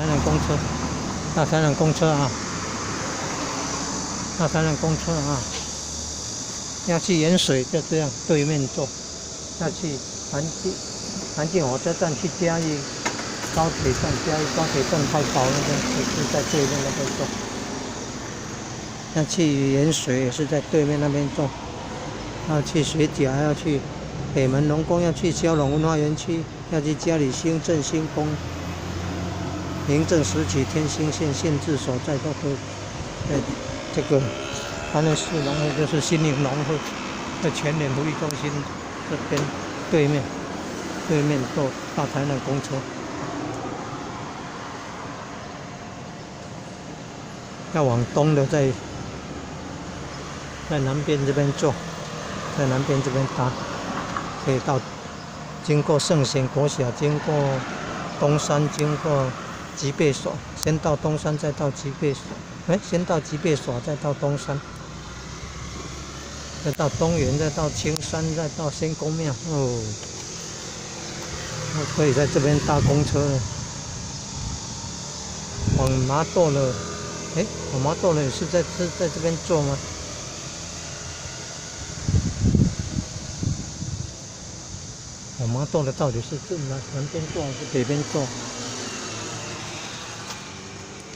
台南公车，大台南公车啊，大台南公车啊，要去盐水就这样对面坐，要去环境火车站去嘉义高铁站，嘉义高铁站太高那边也是在对面那边坐，要去盐水也是在对面那边坐，要去学甲，要去北门农工，要去蛟龙文化园区，要去嘉里新镇新丰。民政时期天兴县县治所在都可以。这个台南市农会就是新营农会的全联福利中心这边对面坐大台南公车。要往东的在南边这边坐，在南边这边搭，可以到经过圣贤国小，经过东山，经过吉备所，先到东山，再到吉备所。先到吉备所，再到东山，再到东园，再到青山，再到仙公庙。可以在这边搭公车了。往麻豆了，往麻豆了也是在这边坐吗？往麻豆了到底是南边坐还是北边坐？